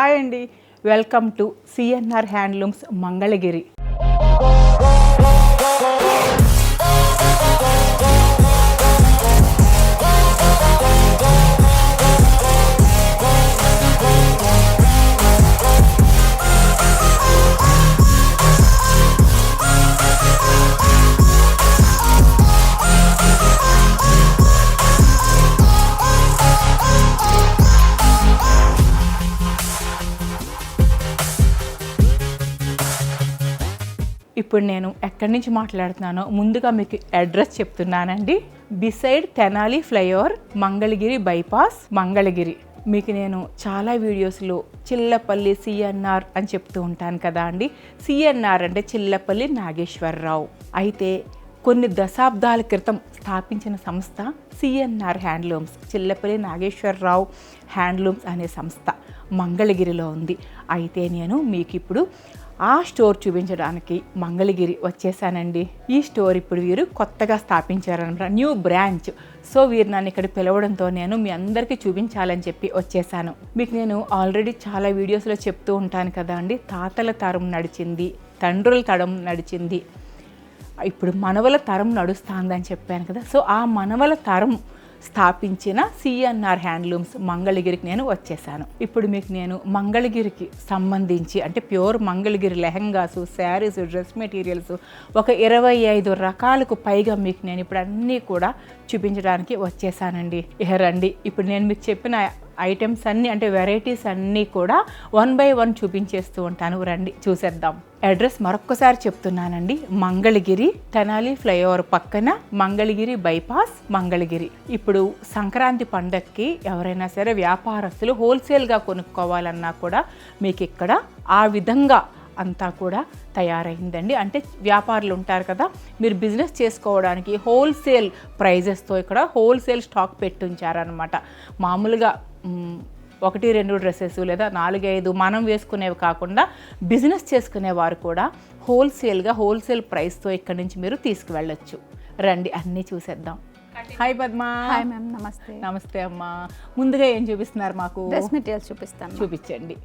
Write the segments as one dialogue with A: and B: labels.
A: Hi అండి, welcome to CNR handlooms Mangalagiri. ఇప్పుడు నేను ఎక్కడి నుంచి మాట్లాడుతున్నానో ముందుగా మీకు అడ్రస్ చెప్తున్నానండి. Beside Tenali flyover, Mangalagiri bypass, Mangalagiri. మీకు నేను చాలా వీడియోస్లో చిల్లపల్లి సిఎన్ఆర్ అని చెప్తూ ఉంటాను కదా అండి. సిఎన్ఆర్ అంటే చిల్లపల్లి నాగేశ్వరరావు. అయితే కొన్ని దశాబ్దాల క్రితం స్థాపించిన సంస్థ CNR handlooms, Chillapalli Nageswararao handlooms అనే సంస్థ మంగళగిరిలో ఉంది. అయితే నేను మీకు ఇప్పుడు ఆ స్టోర్ చూపించడానికి మంగళగిరి వచ్చేసానండి. ఈ స్టోర్ ఇప్పుడు వీరు కొత్తగా స్థాపించారనమాట, న్యూ బ్రాంచ్. సో వీరు నన్ను ఇక్కడ పిలవడంతో నేను మీ అందరికీ చూపించాలని చెప్పి వచ్చేసాను. మీకు నేను ఆల్రెడీ చాలా వీడియోస్లో చెప్తూ ఉంటాను కదా అండి, తాతల తరం నడిచింది, తండ్రుల తరం నడిచింది, ఇప్పుడు మనవల తరం నడుస్తుందని చెప్పాను కదా. సో ఆ మనవల తరం స్థాపించిన సిఎన్ఆర్ హ్యాండ్లూమ్స్ మంగళగిరికి నేను వచ్చేసాను. ఇప్పుడు మీకు నేను మంగళగిరికి సంబంధించి అంటే pure Mangalagiri lehengas, saris, dress materials ఒక 25 రకాలకు పైగా మీకు నేను ఇప్పుడు అన్నీ కూడా చూపించడానికి వచ్చేసానండి. రండి, ఇప్పుడు నేను మీకు చెప్పిన ఐటమ్స్ అన్నీ అంటే వెరైటీస్ అన్నీ కూడా 1 by 1 చూపించేస్తూ ఉంటాను. రండి చూసేద్దాం. అడ్రస్ మరొక్కసారి చెప్తున్నానండి, మంగళగిరి, తెనాలి ఫ్లైఓవర్ పక్కన, మంగళగిరి బైపాస్, మంగళగిరి. ఇప్పుడు సంక్రాంతి పండగకి ఎవరైనా సరే వ్యాపారస్తులు హోల్సేల్గా కొనుక్కోవాలన్నా కూడా మీకు ఇక్కడ ఆ విధంగా అంతా కూడా తయారైందండి. అంటే వ్యాపారులు ఉంటారు కదా, మీరు బిజినెస్ చేసుకోవడానికి హోల్సేల్ ప్రైజెస్తో ఇక్కడ హోల్సేల్ స్టాక్ పెట్టి ఉంచారనమాట. మామూలుగా 1-2 డ్రెస్సెస్ లేదా 4-5 మనం వేసుకునేవి కాకుండా బిజినెస్ చేసుకునేవారు కూడా హోల్సేల్గా హోల్సేల్ ప్రైస్తో ఇక్కడ నుంచి మీరు తీసుకువెళ్ళొచ్చు. రండి అన్నీ చూసేద్దాం. హాయ్ పద్మ.
B: హాయ్ మ్యామ్, నమస్తే.
A: నమస్తే అమ్మా. ముందుగా ఏం చూపిస్తున్నారు మాకు?
B: డ్రెస్ మెటీరియల్స్ చూపిస్తాను.
A: చూపించండి.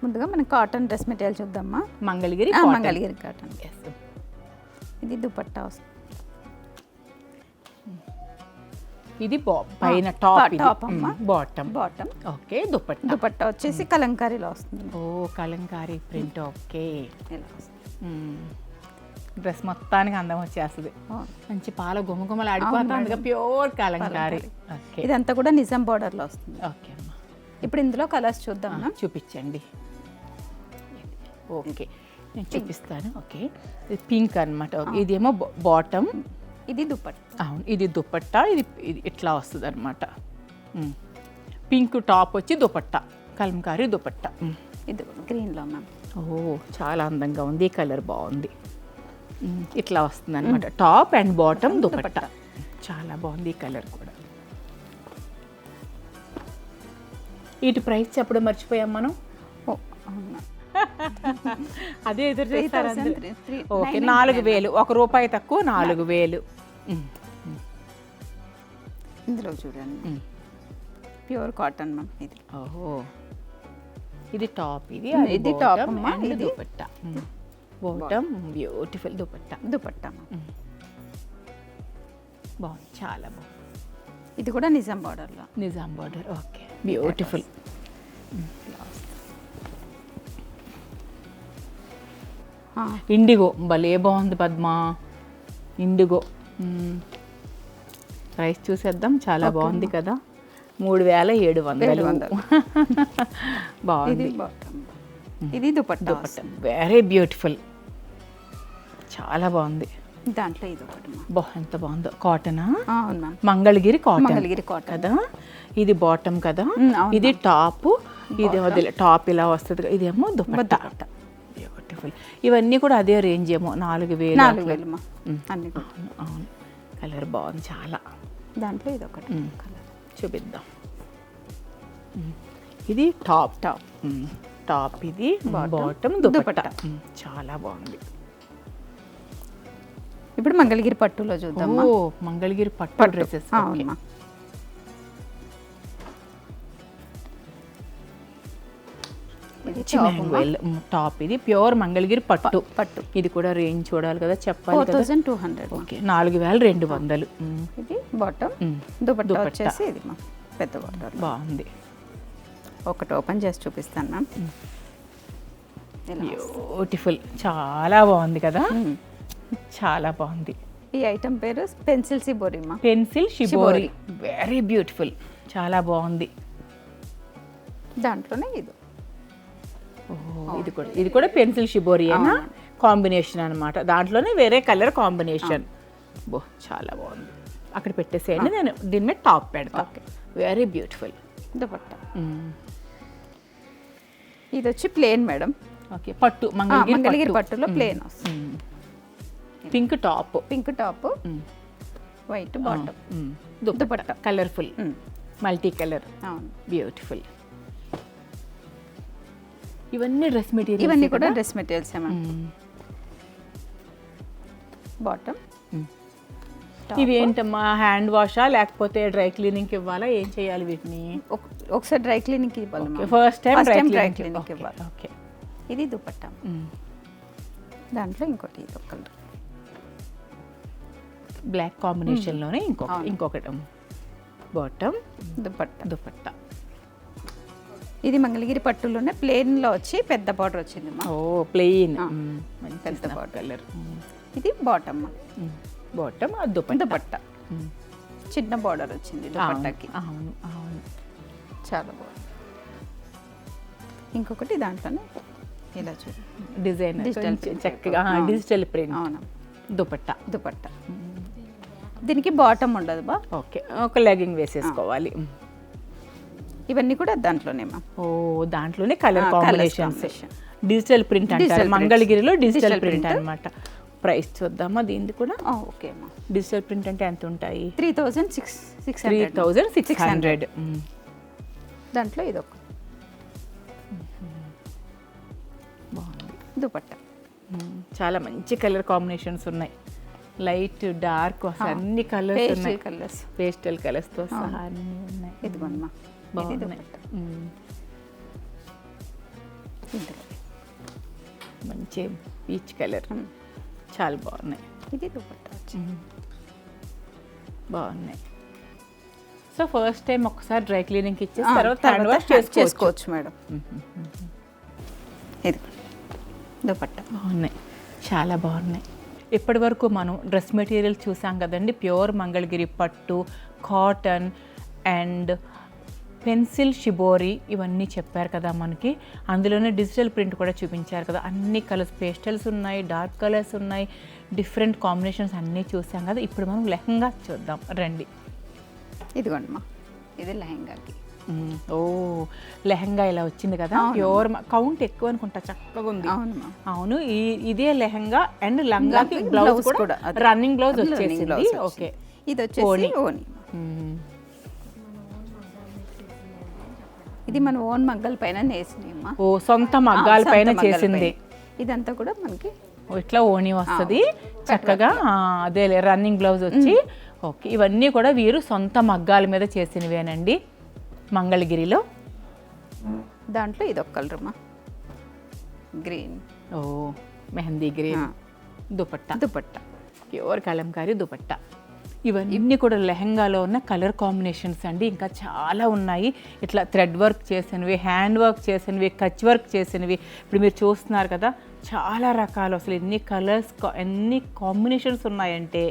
B: ముందుగా మనం కాటన్ డ్రెస్ మెటీరియల్ చూద్దామా.
A: మంగళగిరి
B: మంగళగిరి కాటన్. ఇది దుపట్టా వస్తుంది.
A: ఇది పైన టాప్,
B: బాటమ్.
A: ఓకే.
B: దుపట్టా వచ్చేసి కలంకారీలో వస్తుంది.
A: ఓ కలంకారీ ప్రింట్. ఓకే. డ్రెస్ మొత్తానికి అందం వచ్చేస్తుంది. మంచి పాల గుమగుమలు ఆడిపోతుంది, ప్యూర్ కలంకారీ.
B: ఇదంతా కూడా నిజాం బార్డర్లో వస్తుంది.
A: ఓకే అమ్మా.
B: ఇప్పుడు ఇందులో కలర్స్ చూద్దాం.
A: చూపించండి. ఓకే, నేను చూపిస్తాను. ఓకే, ఇది పింక్ అనమాట. ఇదేమో బాటమ్,
B: ఇది దుపట్టా.
A: అవును, ఇది దుపట్టా. ఇది ఇట్లా వస్తుంది అనమాట. పింక్ టాప్ వచ్చి దుపట్టా, కలంకారీ దుపట్టా.
B: ఇది గ్రీన్లో మ్యామ్.
A: ఓ చాలా అందంగా ఉంది, ఈ కలర్ బాగుంది. ఇట్లా వస్తుంది అనమాట, టాప్ అండ్ బాటమ్ దుపట్టా. చాలా బాగుంది ఈ కలర్ కూడా. వీటి ప్రైస్ చెప్పడం మర్చిపోయాం మనం. అదే ఎదురు చేస్తారు. ఓకే, 4,000. ₹1 తక్కువ, 4,000.
B: ఇందులో చూడండి, ప్యూర్ కాటన్ మ్యామ్. ఇది
A: ఓహో, ఇది టాప్,
B: ఇది top
A: and dupatta. Bottom beautiful dupatta. బాగుంది, చాలా బాగుంది.
B: ఇది కూడా నిజాం బార్డర్లో.
A: Nizam border. Okay, beautiful. IndiGo భలే బాగుంది పద్మ. ఇండిగో ప్రైస్ చూసేద్దాం. చాలా బాగుంది కదా, 3,700. బాగుంది.
B: ఇది దుపట్టా,
A: వెరీ బ్యూటిఫుల్, చాలా బాగుంది.
B: దాంట్లో ఇది ఒకటి
A: ఎంత బాగుందో. కాటనా? మంగళగిరి కాటన్ కదా. ఇది బాటమ్ కదా, ఇది టాప్. ఇది టాప్ ఇలా వస్తుంది, ఇదేమో దుపట్టా. బ్యూటిఫుల్. ఇవన్నీ కూడా అదే రేంజ్ ఏమో, 4,000. అవును, కలర్ బాగుంది చాలా.
B: దాంట్లో ఇది ఒకటి కలర్
A: చూపిద్దాం. ఇది టాప్. ఇది బాటమ్ దుపట్టా. చాలా బాగుంది.
B: ఇప్పుడు మంగళగిరి పట్టులో చూద్దాం.
A: ఓ మంగళగిరి పట్టు డ్రెస్సెస్. మంచి మ్యాంగో టాప్. ఇది ప్యూర్ మంగళగిరి పట్టు.
B: పట్టు
A: ఇది కూడా రేంజ్ చూడాలి కదా, చెప్పాలి కదా.
B: 4200.
A: ఓకే, 4200.
B: ఇది బాటమ్. దుపట్టా వచ్చేసి ఇది మా పెద్ద బాటమ్.
A: బాగుంది.
B: ఒకటి ఓపెన్ చేసి చూపిస్తాను మ్యామ్.
A: బ్యూటిఫుల్, చాలా బాగుంది కదా, చాలా బాగుంది.
B: ఈ ఐటమ్ పేరు పెన్సిల్ షిబోరి మా.
A: పెన్సిల్ షిబోరి, వెరీ బ్యూటిఫుల్, చాలా బాగుంది.
B: దాంట్లోనే ఇది
A: ఇది కూడా పెన్సిల్ షిబోరి అయినా కాంబినేషన్ అనమాట. దాంట్లోనే వేరే కలర్ కాంబినేషన్. బో చాలా బాగుంది. అక్కడ పెట్టేసేయండి, నేను దీని మీద టాప్ పెడతా. Very beautiful.
B: దుపట్టా ఇది వచ్చి ప్లేన్ మేడం.
A: ఓకే, పట్టు మంగళగిరి
B: పట్టులో ప్లేన్ వస్తుంది.
A: Pink top,
B: white bottom,
A: dupatta colourful, multi colour, beautiful. ఇవన్నీ డ్రెస్ మెటీరియల్,
B: ఇవన్నీ కూడా డ్రెస్ మెటీరియల్స్. బాటమ్.
A: ఇవి ఏంటమ్మా, హ్యాండ్ వాషా లేకపోతే డ్రై క్లీనింగ్ ఇవ్వాలా, ఏం చేయాలి వీటిని?
B: ఒకసారి డ్రై క్లీనింగ్ ఇవ్వాలి.
A: ఫస్ట్ టైం డ్రై
B: క్లీనింగ్ ఇవ్వాలి.
A: ఓకే,
B: ఇది దుపట్టా. దాంట్లో ఇంకోటి ఇది ఒక కలర్,
A: బ్లాక్ కాంబినేషన్లోనే ఇంకొకటి బాటమ్, దుపట్టా.
B: ఇది మంగళగిరి పట్టులోనే ప్లెయిన్ లో వచ్చి పెద్ద బార్డర్ వచ్చింది.
A: ఓ ప్లెయిన్,
B: పెద్ద బార్డర్ కలర్. ఇది బాటమ్.
A: బాటమ్, దుపట్టా.
B: చిన్న బార్డర్ వచ్చింది దుపట్టాకి.
A: అవును అవును,
B: చాలా బాగుంది. ఇంకొకటి దాంట్లోనే ఇలా చూడండి,
A: డిజైన్ చక్కగా డిజిటల్ ప్రింట్.
B: అవును,
A: దుపట్టా.
B: దీనికి బాటమ్ ఉండదు బా.
A: ఓకే, ఒక లెగ్గింగ్ వేసేసుకోవాలి.
B: ఇవన్నీ కూడా దాంట్లోనే మా.
A: ఓ దాంట్లోనే కలర్ కాంబినేషన్స్, డిజిటల్ ప్రింట్ అంటారు మంగళగిరిలో, డిజిటల్ ప్రింట్ అన్నమాట. ప్రైస్ చూద్దామా దీనిది కూడా?
B: ఓకే అమ్మా.
A: డిజిటల్ ప్రింట్ అంటే ఎంత ఉంటాయి?
B: 3600. దాంట్లో ఇది ఒక
A: బాగుంది.
B: దుపట్టా
A: చాలా మంచి కలర్ కాంబినేషన్స్ ఉన్నాయి. లైట్ డార్క్ అన్ని కలర్స్ ఉన్నాయి. పేస్టల్ కలర్స్ తో సహా అన్ని ఉన్నాయి.
B: ఇదిగోమ్మా,
A: బాగున్నాయి. మంచి పీచ్ కలర్, చాలా బాగున్నాయి.
B: ఇది దుపట్టా
A: బాగున్నాయి. సో ఫస్ట్ టైం ఒకసారి డ్రై క్లీనింగ్ ఇచ్చేసి తర్వాత హ్యాండ్ వాష్
B: చేసుకోవచ్చు మేడం. ఇది దుపట్టా
A: బాగున్నాయి, చాలా బాగున్నాయి. ఇప్పటి వరకు మనం డ్రెస్ మెటీరియల్ చూసాం కదండి. ప్యూర్ మంగళగిరి పట్టు, కాటన్ అండ్ పెన్సిల్ షిబోరి ఇవన్నీ చెప్పారు కదా మనకి. అందులోనే డిజిటల్ ప్రింట్ కూడా చూపించారు కదా. అన్ని కలర్స్, పేస్టల్స్ ఉన్నాయి, డార్క్ కలర్స్ ఉన్నాయి, డిఫరెంట్ కాంబినేషన్స్ అన్నీ చూసాం కదా. ఇప్పుడు మనం లెహంగా చూద్దాం రండి.
B: ఇదిగోండమ్మా, ఇది లెహంగాకి.
A: ఓ లెహంగా ఇలా వచ్చింది కదా, ప్యూర్ కౌంట్ ఎక్కువ అనుకుంటా, చక్కగా ఉంది. అవును, ఇదే లెహంగా అండ్ లంగాకి బ్లౌజ్ కూడా రన్నింగ్ బ్లౌజ్ వచ్చేసింది. ఓకే,
B: ఇది వచ్చేసి ఓని. ఇది మన ఓన్ మగ్గాల పైన నేసినమ్మా.
A: ఓ సొంత మగ్గాల పైన చేసింది.
B: ఇదంతా కూడా మనకి
A: ఇట్లా ఓని వస్తుంది చక్కగా. అదే రన్నింగ్ బ్లౌజ్ వచ్చి. ఓకే, ఇవన్నీ కూడా వీరు సొంత మగ్గాల మీద చేసినవేనండి మంగళగిరిలో.
B: దాంట్లో ఇది ఒక కలర్ అమ్మా, గ్రీన్.
A: ఓ మెహందీ గ్రీన్. దుపట్టా ప్యూర్ కలంకారీ దుపట్టా. ఇవన్నీ కూడా లెహంగాలో ఉన్న కలర్ కాంబినేషన్స్ అండి. ఇంకా చాలా ఉన్నాయి. ఇట్లా థ్రెడ్ వర్క్ చేసినవి, హ్యాండ్ వర్క్ చేసినవి, కచ్ వర్క్ చేసినవి. ఇప్పుడు మీరు చూస్తున్నారు కదా, చాలా రకాలు. అసలు ఎన్ని కలర్స్, ఎన్ని కాంబినేషన్స్ ఉన్నాయంటే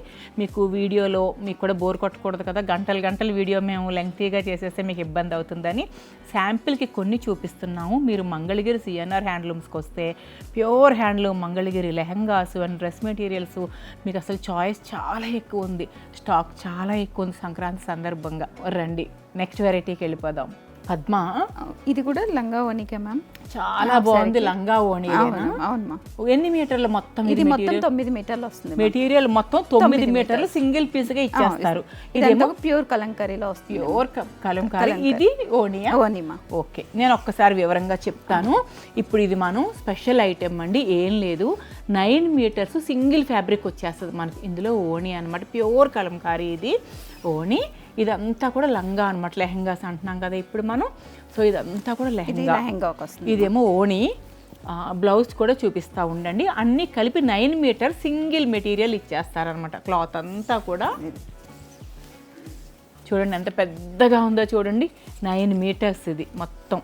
A: మీకు వీడియోలో మీకు కూడా బోర్ కొట్టకూడదు కదా. గంటలు వీడియో మేము లెంగ్తీగా చేసేస్తే మీకు ఇబ్బంది అవుతుందని శాంపిల్కి కొన్ని చూపిస్తున్నాము. మీరు మంగళగిరి సిఎన్ఆర్ హ్యాండ్లూమ్స్కి వస్తే pure handloom Mangalagiri lehengas and dress materials మీకు అసలు చాయిస్ చాలా ఎక్కువ ఉంది. స్టాక్ చాలా ఎక్కువ ఉంది సంక్రాంతి సందర్భంగా. రండి నెక్స్ట్ వెరైటీకి వెళ్ళిపోదాం. పద్మ,
B: ఇది కూడా లంగా ఓనికే మ్యామ్.
A: చాలా బాగుంది లంగా ఓని.
B: అవునమ్మా.
A: ఎన్ని మీటర్లు మొత్తం?
B: ఇది మొత్తం 9 మీటర్లు వస్తుంది.
A: మెటీరియల్ మొత్తం 9 మీటర్లు సింగిల్ పీస్ గా ఇచ్చేస్తారు.
B: ఇదేమో ప్యూర్ కలంకారీలో వస్తుంది.
A: ప్యూర్ కలంకారీ. ఇది ఓనియా?
B: ఓనిమా.
A: ఓకే, నేను ఒక్కసారి వివరంగా చెప్తాను. ఇప్పుడు ఇది మనం స్పెషల్ ఐటెం అండి. ఏం లేదు, 9 మీటర్స్ సింగిల్ ఫ్యాబ్రిక్ వచ్చేస్తుంది మనకి. ఇందులో ఓని అనమాట, ప్యూర్ కలంకారీ ఇది ఓని. ఇదంతా కూడా లంగా అనమాట, లెహంగాస్ అంటున్నాం కదా ఇప్పుడు మనం. సో ఇదంతా కూడా
B: ఇది
A: లెహంగా,
B: లెహంగాకి వస్తుంది.
A: ఇదేమో ఓణి. బ్లౌజ్ కూడా చూపిస్తూ ఉండండి. అన్నీ కలిపి 9 మీటర్ సింగిల్ మెటీరియల్ ఇచ్చేస్తారనమాట. క్లాత్ అంతా కూడా చూడండి ఎంత పెద్దగా ఉందో చూడండి, 9 మీటర్స్ ఇది మొత్తం.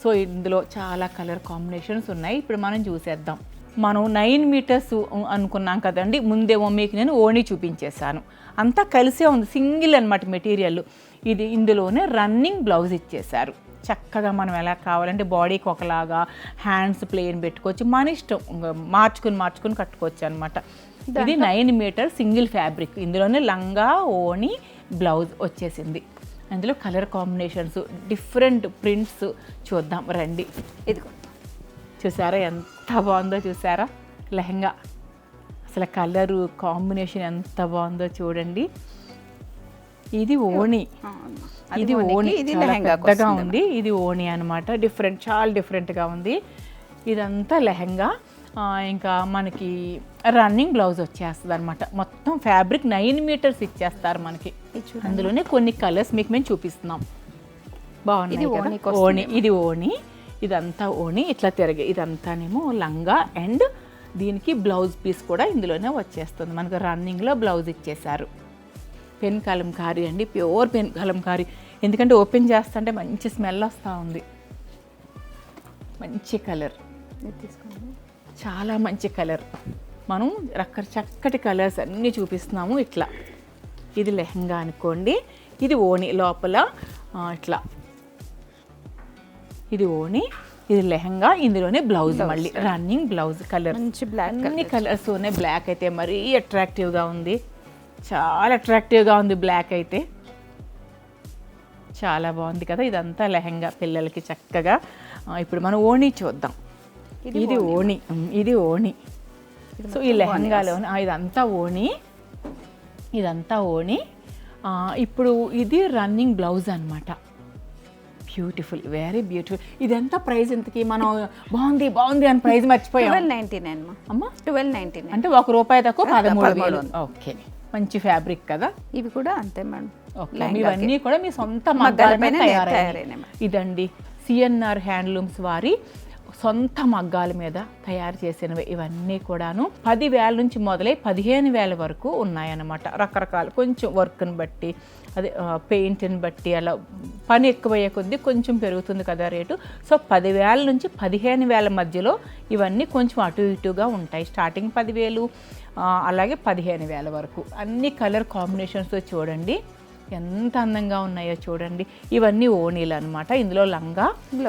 A: సో ఇందులో చాలా కలర్ కాంబినేషన్స్ ఉన్నాయి, ఇప్పుడు మనం చూసేద్దాం. మనం 9 మీటర్స్ అనుకున్నాం కదండి, ముందేమో మీకు నేను ఓణి చూపించేశాను. అంతా కలిసే ఉంది, సింగిల్ అనమాట మెటీరియల్ ఇది. ఇందులోనే రన్నింగ్ బ్లౌజ్ ఇచ్చేశారు. చక్కగా మనం ఎలా కావాలంటే బాడీకి ఒకలాగా, హ్యాండ్స్ ప్లెయిన్ పెట్టుకోవచ్చు, మన ఇష్టం, మార్చుకుని కట్టుకోవచ్చు అనమాట. ఇది 9 మీటర్ సింగిల్ ఫ్యాబ్రిక్. ఇందులోనే లంగా, ఓణి, బ్లౌజ్ వచ్చేసింది. అందులో కలర్ కాంబినేషన్స్, డిఫరెంట్ ప్రింట్స్ చూద్దాం రండి.
B: ఇదిగో
A: చూసారా ఎంత బాగుందో, చూసారా లెహంగా, అసలు కలరు కాంబినేషన్ ఎంత బాగుందో చూడండి. ఇది ఓణి, ఇది ఓణి చాలా పెద్దగా ఉంది. ఇది ఓణి అనమాట, డిఫరెంట్, చాలా డిఫరెంట్గా ఉంది. ఇదంతా లెహంగా. ఇంకా మనకి రన్నింగ్ బ్లౌజ్ వచ్చేస్తుంది అనమాట. మొత్తం ఫ్యాబ్రిక్ 9 మీటర్స్ ఇచ్చేస్తారు మనకి. అందులోనే కొన్ని కలర్స్ మీకు మేము చూపిస్తున్నాం. బాగుంది ఓణి, ఇది ఓణి, ఇదంతా ఓణి. ఇట్లా తిరిగి ఇదంతానేమో లంగా, అండ్ దీనికి బ్లౌజ్ పీస్ కూడా ఇందులోనే వచ్చేస్తుంది మనకు. రన్నింగ్లో బ్లౌజ్ ఇచ్చేసారు. పెన్ కలంకారీ అండి, ప్యూర్ పెన్ కలంకారీ. ఎందుకంటే ఓపెన్ చేస్తుంటే మంచి స్మెల్ వస్తూ ఉంది. మంచి కలర్, చాలా మంచి కలర్. మనం చక్కటి కలర్స్ అన్నీ చూపిస్తున్నాము ఇట్లా. ఇది లెహంగా అనుకోండి, ఇది ఓణి లోపల ఇట్లా, ఇది ఓణి, ఇది లెహంగా. ఇందులోనే బ్లౌజ్, మళ్ళీ రన్నింగ్ బ్లౌజ్. కలర్
B: మంచి బ్లాక్,
A: అన్ని కలర్స్ ఉన్నాయి. బ్లాక్ అయితే మరీ అట్రాక్టివ్గా ఉంది, చాలా అట్రాక్టివ్గా ఉంది బ్లాక్ అయితే. చాలా బాగుంది కదా. ఇదంతా లెహంగా పిల్లలకి చక్కగా. ఇప్పుడు మనం ఓణి చూద్దాం. ఇది ఓణి, ఇది ఓణి. సో ఈ లెహంగాలోని ఇదంతా ఓణి, ఇదంతా ఓణి. ఇప్పుడు ఇది రన్నింగ్ బ్లౌజ్ అనమాట. Beautiful, very beautiful. ఇదంతా ప్రైస్ ఎంతకి? మనం బాగుంది అని ప్రైస్ మర్చిపోయాం.
B: 1299 అమ్మా, 1299
A: అంటే ₹1 తక్కువ 13,000. ఓకే, మంచి ఫ్యాబ్రిక్ కదా.
B: ఇవి కూడా అంతే మేడం.
A: ఓకే, ఇవన్నీ కూడా మీ సొంత మగ్గాల మీద తయారైన. ఇదండి సిఎన్ఆర్ హ్యాండ్లూమ్స్ వారి సొంత మగ్గాల మీద తయారు చేసినవి ఇవన్నీ కూడాను. 10,000 నుంచి మొదలై 15,000 వరకు ఉన్నాయన్నమాట. రకరకాల, కొంచెం వర్క్ని బట్టి, అదే పెయింట్ని బట్టి, అలా పని ఎక్కువయ్యే కొద్దీ కొంచెం పెరుగుతుంది కదా రేటు. సో 10,000 నుంచి 15,000 మధ్యలో ఇవన్నీ కొంచెం అటు ఇటుగా ఉంటాయి. స్టార్టింగ్ 10,000, అలాగే 15,000 వరకు. అన్ని కలర్ కాంబినేషన్స్తో చూడండి ఎంత అందంగా ఉన్నాయో చూడండి. ఇవన్నీ ఓణీలు అనమాట. ఇందులో లంగా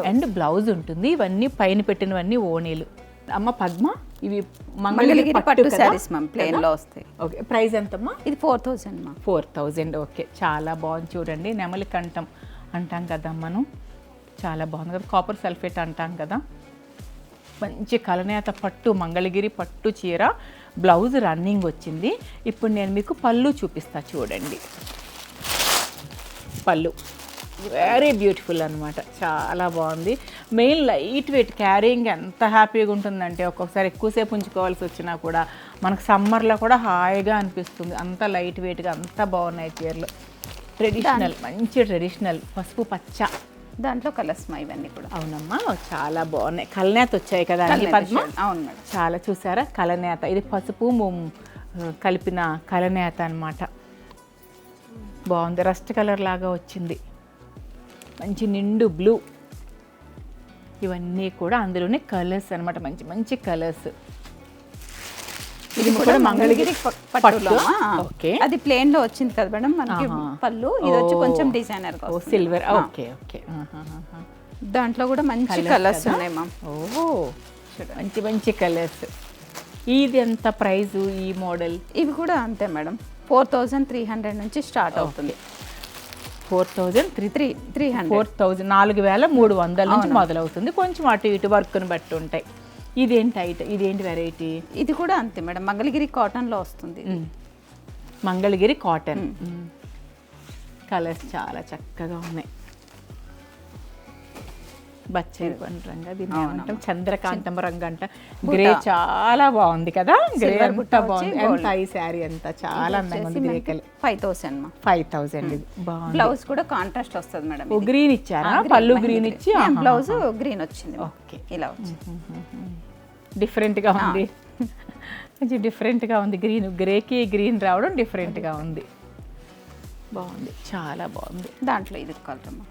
A: అండ్ బ్లౌజ్ ఉంటుంది. ఇవన్నీ పైన పెట్టినవన్నీ ఓణీలు. అమ్మ పద్మ, ఇవి మంగళగిరి పట్టు
B: సారీస్ మ్యామ్, ప్లేన్ లో వస్తాయి.
A: ఓకే, ప్రైస్ ఎంతమ్మా?
B: ఇది 4,000 మా.
A: 4,000. ఓకే, చాలా బాగుంది చూడండి. నెమలి కంఠం అంటాం కదా మనం, చాలా బాగుంది కదా. కాపర్ సల్ఫేట్ అంటాం కదా. మంచి కలనేత పట్టు, మంగళగిరి పట్టు చీర. బ్లౌజ్ రన్నింగ్ వచ్చింది. ఇప్పుడు నేను మీకు పళ్ళు చూపిస్తా చూడండి. పళ్ళు వెరీ బ్యూటిఫుల్ అనమాట, చాలా బాగుంది. మెయిన్ లైట్ వెయిట్, క్యారీయింగ్ ఎంత హ్యాపీగా ఉంటుందంటే ఒక్కొక్కసారి ఎక్కువసేపు ఉంచుకోవాల్సి వచ్చినా కూడా మనకు సమ్మర్లో కూడా హాయిగా అనిపిస్తుంది. అంత లైట్ వెయిట్గా అంత బాగున్నాయి చీరలు. ట్రెడిషనల్, మంచి ట్రెడిషనల్, పసుపు పచ్చ.
B: దాంట్లో కలర్స్ మా ఇవన్నీ కూడా.
A: అవునమ్మా, చాలా బాగున్నాయి. కలనేత వచ్చాయి కదా అన్ని పద్మ.
B: అవును మేడం, చాలా
A: చూసారా కలనేత. ఇది పసుపు కలిపిన కలనేత అనమాట. బాగుంది, రస్ట్ కలర్ లాగా వచ్చింది. మంచి నిండు బ్లూ. ఇవన్నీ కూడా అందులోనే కలర్స్ అనమాట, మంచి మంచి కలర్స్.
B: ఇది కూడా మంగళగిరి పట్టులో.
A: ఓకే,
B: అది ప్లేన్ లో వచ్చింది కదా మేడం మనకి పళ్ళు. ఇది వచ్చి కొంచెం డిజైనర్ గా
A: సిల్వర్. ఓకే ఓకే,
B: దాంట్లో కూడా మంచి కలర్స్ ఉన్నాయి మ్యామ్.
A: ఓహో, మంచి మంచి కలర్స్. ఇది ఎంత ప్రైస్ ఈ మోడల్?
B: ఇవి కూడా అంతే మేడం, 4,300 నుంచి స్టార్ట్ అవుతుంది.
A: 4,300, 4,300 నుంచి మొదలవుతుంది. కొంచెం అటు ఇటు వర్క్ని బట్టి ఉంటాయి. ఇదేంటి వెరైటీ?
B: ఇది కూడా అంతే మేడం, మంగళగిరి కాటన్ లో వస్తుంది.
A: మంగళగిరి కాటన్. కలర్స్ చాలా చక్కగా ఉన్నాయి. బచ్చలి పండు రంగు దీన్ని ఏమంటాం, చంద్రకాంతం రంగు అంట. గ్రే చాలా బాగుంది కదా, గ్రే అంతా బాగుంది. ఎంత ఈ శారీ అంతా చాలా అందంగా ఉంది. గ్రే కలర్
B: 5000 మా.
A: 5000 ఇది బాగుంది.
B: బ్లౌజ్ కూడా కాంట్రాస్ట్ వస్తుంది మేడం.
A: గ్రీన్ ఇచ్చారా, పళ్ళు గ్రీన్ ఇచ్చి
B: బ్లౌజ్ గ్రీన్ వచ్చింది.
A: ఓకే,
B: ఇలా వచ్చింది.
A: డిఫరెంట్గా ఉంది, కొంచెం డిఫరెంట్గా ఉంది. గ్రేకి గ్రీన్ రావడం డిఫరెంట్గా ఉంది, బాగుంది, చాలా బాగుంది.
B: దాంట్లో ఇది కలర్ అమ్మా,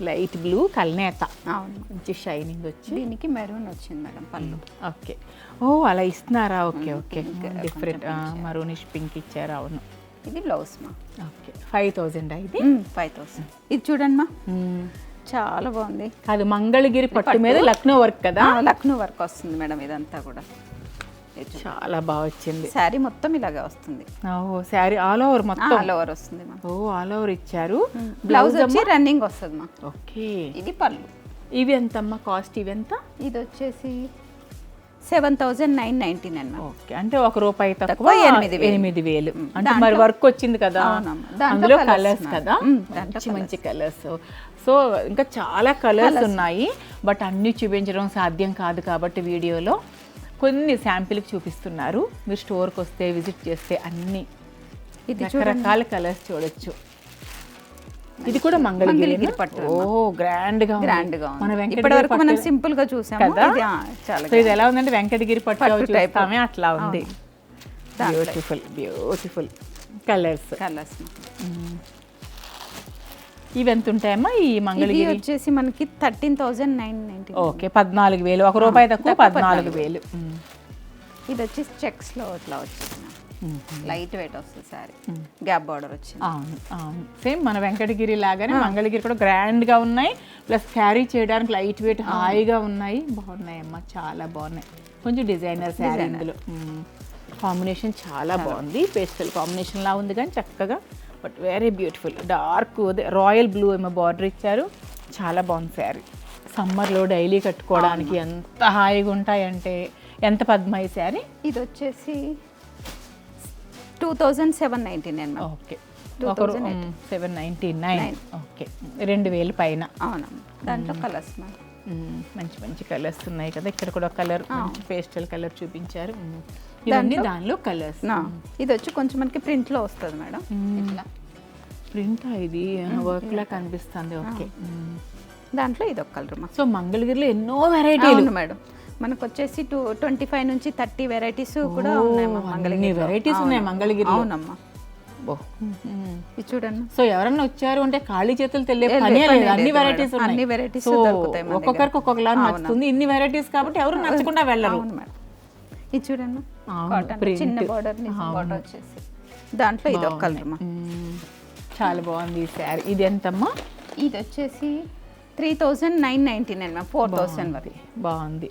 A: లైట్ బ్లూ కల్నేత.
B: అవును,
A: మంచి షైనింగ్ వచ్చి
B: దీనికి మెరూన్ వచ్చింది మేడం పళ్ళు.
A: ఓకే, ఓ అలా ఇస్తున్నారా, okay okay. Different maroonish pink ఇచ్చారు. అవును,
B: ఇది బ్లౌజ్ మా.
A: ఓకే, 5000 ఇది.
B: 5000. ఇది చూడండి మా, చాలా బాగుంది.
A: అది మంగళగిరి పట్టు మీద లక్నో వర్క్ కదా,
B: లక్నో వర్క్ వస్తుంది మేడం. ఇదంతా కూడా
A: చాలా బాగా వచ్చింది.
B: శారీ మొత్తం ఇలాగే వస్తుంది.
A: ఓ శారీ ఆల్ ఓవర్ మొత్తం
B: ఆల్ ఓవర్ వస్తుంది మా.
A: ఓ ఆల్ ఓవర్ ఇచ్చారు.
B: బ్లౌజ్ వచ్చి రన్నింగ్ వస్తుంది మా.
A: ఓకే,
B: ఇది పళ్ళు.
A: ఇవి ఎంతమ్మా కాస్ట్? ఇవి ఎంత?
B: ఇది వచ్చేసి 7999 మా.
A: ఓకే, అంటే ₹1 తక్కువ 8000. అంటే మరి వర్క్ వచ్చింది కదా, అందులో కలర్స్ కదా, మంచి మంచి కలర్స్. సో ఇంకా చాలా కలర్స్ ఉన్నాయి, బట్ అన్నీ చూపించడం సాధ్యం కాదు కాబట్టి వీడియోలో కొన్ని శాంపిల్కి చూపిస్తున్నారు. మీరు స్టోర్కి వస్తే విజిట్ చేస్తే అన్ని రకరకాల కలర్స్ చూడొచ్చు. ఇది కూడా మంగళగిరి పట్టు. ఓ గ్రాండ్గా
B: గ్రాండ్గా
A: మన
B: ఇప్పటివరకు మనం సింపుల్ గా చూసాం కదా.
A: సో ఇది ఎలా ఉందంటే వెంకటగిరి పట్టు చూస్తామే అట్లా ఉంది. Beautiful beautiful colours. ఇవి ఎంత ఉంటాయమ్మా ఈ మంగళగిరి?
B: వచ్చేసి మనకి 13,990.
A: ఓకే, 14,000. ₹1 తక్కువ 14,000.
B: ఇది వచ్చేసి చెక్స్ లో ఇట్లా వచ్చింది, లైట్ వెయిట్ వస్తుంది సారీ, గ్యాప్ బార్డర్ వచ్చింది.
A: అవును అవును, సేమ్ మన వెంకటగిరి లాగానే మంగళగిరి కూడా గ్రాండ్గా ఉన్నాయి, ప్లస్ క్యారీ చేయడానికి లైట్ వెయిట్ హాయిగా ఉన్నాయి. బాగున్నాయమ్మా, చాలా బాగున్నాయి. కొంచెం డిజైనర్ శారీ, ఇందులో కాంబినేషన్ చాలా బాగుంది. పేస్టల్ కాంబినేషన్ లా ఉంది కానీ చక్కగా, but very beautiful. Dark royal blue ఏమో బార్డర్ ఇచ్చారు, చాలా బాగుంది శారీ. సమ్మర్లో డైలీ కట్టుకోవడానికి ఎంత హాయిగా ఉంటాయంటే. ఎంత పద్మ ఈ శారీ?
B: ఇది వచ్చేసి 2799.
A: ఓకే, 799. ఓకే, 2000 పైన.
B: అవునమ్మా, దాంట్లో కలర్స్
A: మంచి మంచి కలర్స్ ఉన్నాయి కదా. ఇక్కడ కూడా కలర్ పేస్టల్ కలర్ చూపించారు. ఇవన్నీ దానిలో కలర్స్.
B: ఇది వచ్చి కొంచెం మనకి ప్రింట్ లో వస్తుంది మేడం. ఇట్లా
A: ప్రింట్ ఇది వర్క్ లా కనిపిస్తుంది. ఓకే,
B: దాంట్లో ఇది ఒక కలర్.
A: సో మంగళగిరిలో ఎన్నో వెరైటీలు
B: మేడం. మనకు వచ్చేసి 25 నుంచి 30 వెరైటీస్ కూడా ఉన్నాయి మంగళగిరి.
A: వెరైటీస్ ఉన్నాయి మంగళగిరి.
B: అవునమ్మా, ఇది చూడండి.
A: సో ఎవరన్నా వచ్చారు అంటే ఖాళీ చేతులు తెలియ పని లేదు, అన్ని వెరైటీస్ ఉన్నాయి.
B: అన్ని వెరైటీస్ దొరుకుతాయి.
A: ఒక్కొక్కరికి ఒక్కొక్కలా నచ్చుతుంది. ఇన్ని వెరైటీస్ కాబట్టి ఎవరు నచ్చకుండా వెళ్ళరు.
B: ఇది చూడండి, చిన్న బార్డర్ బార్డర్ వచ్చేసి దాంట్లో ఇది ఒక కలర్.
A: చాలా బాగుంది ఈ శారీ. ఇది ఎంతమ్మా?
B: ఇది వచ్చేసి 3,999 4,000 వరకు.
A: బాగుంది.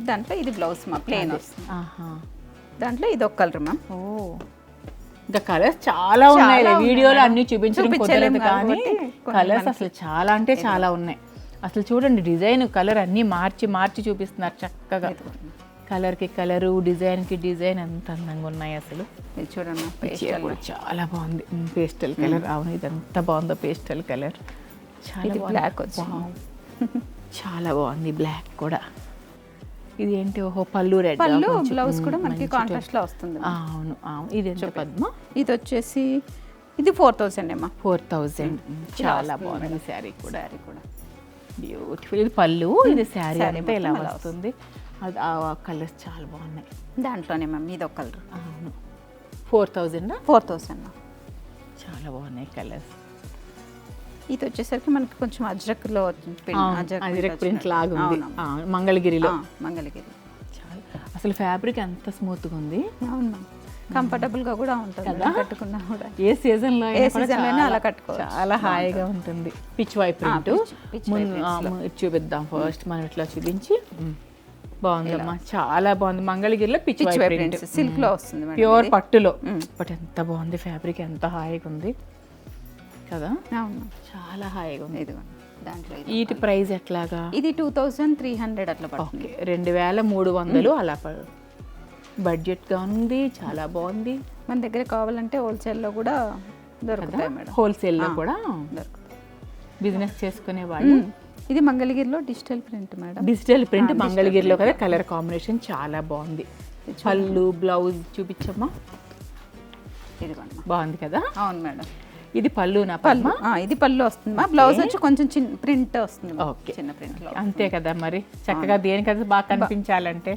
B: దాంట్లో ఇది బ్లౌజ్ మా ప్లెయిన్ వస్తుంది. దాంట్లో ఇది ఒక కలర్ మా.
A: ఓ ఇంకా కలర్స్ చాలా ఉన్నాయి. వీడియోలో అన్ని చూపించడం కుదరదు కానీ కలర్స్ అసలు చాలా అంటే చాలా ఉన్నాయి. అసలు చూడండి, డిజైన్ కలర్ అన్నీ మార్చి మార్చి చూపిస్తున్నారు చక్కగా. కలర్కి కలరు, డిజైన్కి డిజైన్ ఎంత అందంగా ఉన్నాయి అసలు.
B: చూడండి,
A: చాలా బాగుంది పేస్టల్ కలర్. అవును, ఇదంతా బాగుందో పేస్టల్ కలర్. చాలా
B: బ్లాక్ వచ్చి
A: చాలా బాగుంది, బ్లాక్ కూడా. ఇది ఏంటి? ఓహో, పళ్ళు రెడ్.
B: పళ్ళు బ్లౌజ్ కూడా మనకి కాంట్రాస్ట్ లో వస్తుంది.
A: అవును అవును. ఇది ఎంత పద్మ?
B: ఇది వచ్చేసి ఇది 4,000 అమ్మా.
A: 4,000. చాలా బాగుంది శారీ కూడా. బ్యూటిఫుల్. ఇది పళ్ళు, ఇది శారీ అంతా ఇలా వస్తుంది. అది ఆ కలర్స్ చాలా బాగున్నాయి.
B: దాంట్లోనే మ్యామ్ ఇది ఒక కలర్.
A: అవును, 4,000.
B: 4,000.
A: చాలా బాగున్నాయి కలర్స్.
B: ఇది వచ్చేసరికి మనకి కొంచెం అజ్రక్లో
A: అజ్రక్ ప్రింట్ లాగా ఉంది మంగళగిరిలో.
B: మంగళగిరి
A: చాలా అసలు ఫ్యాబ్రిక్ ఎంత స్మూత్గా ఉంది.
B: అవును మ్యామ్, కంఫర్టబుల్ గా కూడా ఉంటుంది కదా, కట్టుకున్నా కూడా.
A: ఏ సీజన్లో
B: అలా కట్టుకోవచ్చు,
A: చాలా హాయిగా ఉంటుంది. పిచ్ వై ప్రింట్ చూపిద్దాం ఫస్ట్. మనం ఇట్లా చూపించి. బాగుందమ్మా, చాలా బాగుంది. మంగళగిరిలో పిచ్ వై ప్రింట్
B: సిల్క్ లో వస్తుంది,
A: ప్యూర్ పట్టులో. బట్ ఎంత బాగుంది ఫ్యాబ్రిక్, ఎంత హాయిగా ఉంది కదా. చాలా హాయిగా ఉంది.
B: దాంట్లో
A: వీటి ప్రైస్ ఎట్లాగా?
B: ఇది 2,300 అట్లా పడుతుంది.
A: 2,300 అలా బడ్జెట్గా ఉంది. చాలా బాగుంది.
B: మన దగ్గర కావాలంటే హోల్సేల్లో కూడా దొరుకుతాయి మేడం.
A: హోల్సేల్లో కూడా దొరుకుతాయి. బిజినెస్ చేసుకునే వాళ్ళు
B: ఇది మంగళగిరిలో digital print madam.
A: Digital print మంగళగిరిలో కదా, కలర్ కాంబినేషన్ చాలా బాగుంది. పళ్ళు బ్లౌజ్ చూపించమ్మా.
B: ఇదిగోండి,
A: బాగుంది కదా.
B: అవును మేడం.
A: ఇది పళ్ళునా?
B: పళ్ళు, ఇది పళ్ళు వస్తుంది. బ్లౌజ్ వచ్చి కొంచెం చిన్న ప్రింట్ వస్తుంది.
A: ఓకే,
B: చిన్న ప్రింట్ లో.
A: అంతే కదా మరి, చక్కగా దేనికైతే బాగా కనిపించాలంటే.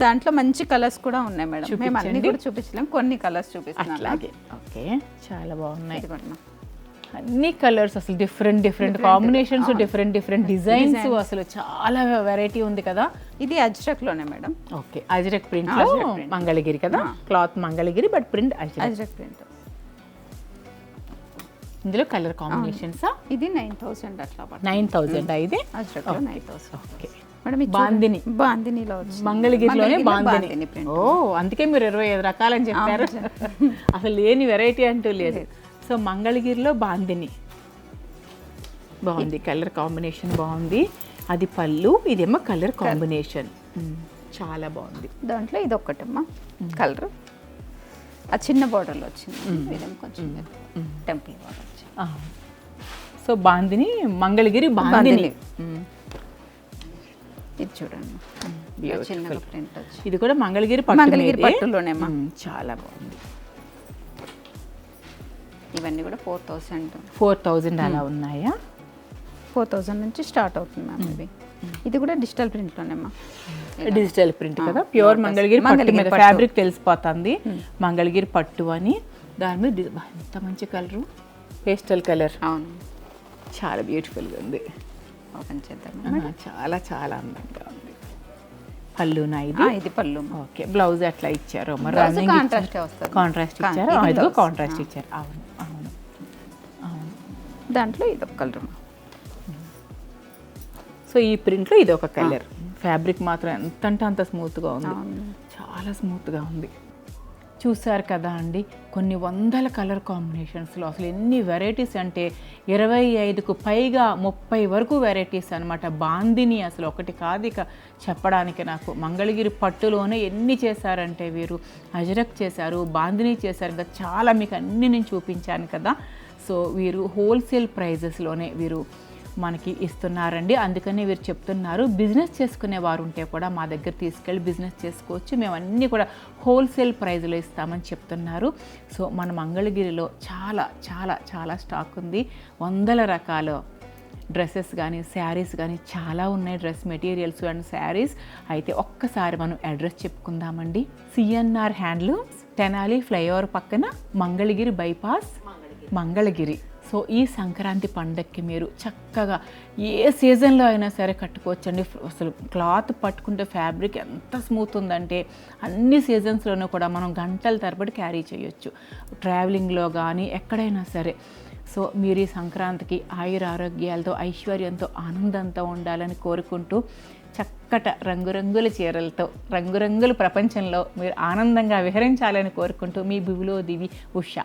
B: దాంట్లో మంచి కలర్స్ కూడా ఉన్నాయి మేడం. మేము అన్ని కూడా చూపించలేం, కొన్ని కలర్స్ చూపిస్తున్నాం.
A: అలాగే, ఓకే, చాలా బాగున్నాయి.
B: ఇదిగోండి,
A: అన్ని కలర్స్ అసలు డిఫరెంట్ కాంబినేషన్స్, డిఫరెంట్ డిజైన్స్, అసలు చాలా వెరైటీ ఉంది కదా.
B: ఇది అజ్రక్ లోనే మేడం.
A: ఓకే, అజ్రక్ ప్రింట్ లో మంగళగిరి కదా, cloth Mangalagiri but print
B: Ajrak print.
A: ఇందులో కలర్ కాంబినేషన్స్.
B: ఇది 9000 అట్లా.
A: 9000 ఇది
B: అజ్రక్ లో 9000.
A: ఓకే
B: మేడం,
A: బాందిని,
B: బాందినిలో వచ్చింది.
A: మంగళగిరిలోనే బాందిని. ఓ, అందుకే మీరు 25 రకాలని చెప్పారు. అసలు లేని వెరైటీ అంటూ లేదు. సో మంగళగిరిలో బాందిని బాగుంది, కలర్ కాంబినేషన్ బాగుంది. అది పళ్ళు, ఇదేమో కలర్ కాంబినేషన్ చాలా బాగుంది.
B: దాంట్లో ఇది ఒక్కటమ్మా కలర్, ఆ చిన్న బార్డర్లో వచ్చింది. ఇదేమో కొంచెం టెంపుల్ బార్డర్ వచ్చింది.
A: సో బాందిని, మంగళగిరి బాందిని.
B: ఇది చూడండి, చిన్న ప్రింట్ వచ్చి.
A: ఇది కూడా మంగళగిరి
B: పట్టులోనే
A: చాలా బాగుంది.
B: ఇవన్నీ కూడా
A: 4000 అలా ఉన్నాయా?
B: 4000 నుంచి స్టార్ట్ అవుతుంది మ్యామ్. ఇవి ఇది కూడా డిజిటల్ ప్రింట్ లోనేమ్మా.
A: డిజిటల్ ప్రింట్ కదా, ప్యూర్ మంగళగిరి పట్టు మీద ఫ్యాబ్రిక్ తెలిసిపోతుంది. మంగళగిరి పట్టు అని, దాని మీద ఎంత మంచి కలరు, పేస్టల్ కలర్.
B: అవును,
A: చాలా బ్యూటిఫుల్గా ఉంది.
B: ఓపెన్ చేద్దాం.
A: చాలా చాలా అందంగా ఉంది. పళ్ళునా
B: ఇది పళ్ళు.
A: ఓకే, బ్లౌజ్ ఎట్లా ఇచ్చారు?
B: కాంట్రాస్ట్ వస్తుంది.
A: కాంట్రాస్ట్ ఇచ్చారు, ఇదిగో కాంట్రాస్ట్ ఇచ్చారు. అవును అవును అవును.
B: దాంట్లో ఇది ఒక కలర్.
A: సో ఈ ప్రింట్లో ఇది ఒక కలర్. ఫ్యాబ్రిక్ మాత్రం ఎంత అంటే అంత స్మూత్గా ఉంది, చాలా స్మూత్గా ఉంది. చూసారు కదా అండి, కొన్ని వందల కలర్ కాంబినేషన్స్లో అసలు ఎన్ని వెరైటీస్ అంటే 25కు పైగా 30 వరకు వెరైటీస్ అనమాట. బాందిని అసలు ఒకటి కాదు ఇక చెప్పడానికి. నాకు మంగళగిరి పట్టులోనే ఎన్ని చేశారంటే వీరు, అజరక్ చేశారు, బాందిని చేశారు కదా, చాలా మీకు అన్ని నేను చూపించాను కదా. సో వీరు హోల్సేల్ ప్రైజెస్లోనే వీరు మనకి ఇస్తున్నారండి. అందుకని వీరు చెప్తున్నారు, బిజినెస్ చేసుకునే వారు ఉంటే కూడా మా దగ్గర తీసుకెళ్ళి బిజినెస్ చేసుకోవచ్చు, మేము అన్నీ కూడా హోల్సేల్ ప్రైజ్లో ఇస్తామని చెప్తున్నారు. సో మన మంగళగిరిలో చాలా చాలా చాలా స్టాక్ ఉంది. వందల రకాల డ్రెస్సెస్ కానీ శారీస్ కానీ చాలా ఉన్నాయి, డ్రెస్ మెటీరియల్స్ అండ్ శారీస్. అయితే ఒక్కసారి మనం అడ్రస్ చెప్పుకుందామండి. సిఎన్ఆర్ హ్యాండ్లూమ్స్, తెనాలి ఫ్లైఓవర్ పక్కన, మంగళగిరి బైపాస్, మంగళగిరి. సో ఈ సంక్రాంతి పండగకి మీరు చక్కగా ఏ సీజన్లో అయినా సరే కట్టుకోవచ్చండి. అసలు క్లాత్ పట్టుకుంటే ఫ్యాబ్రిక్ ఎంత స్మూత్ ఉందంటే అన్ని సీజన్స్లోనూ కూడా మనం గంటల తరబడి క్యారీ చేయొచ్చు, ట్రావెలింగ్లో కానీ ఎక్కడైనా సరే. సో మీరు ఈ సంక్రాంతికి ఆయుర ఆరోగ్యాలతో, ఐశ్వర్యంతో, ఆనందంతో ఉండాలని కోరుకుంటూ, చక్కట రంగురంగుల చీరలతో రంగురంగుల ప్రపంచంలో మీరు ఆనందంగా విహరించాలని కోరుకుంటూ, మీ బివులో దివి ఉష.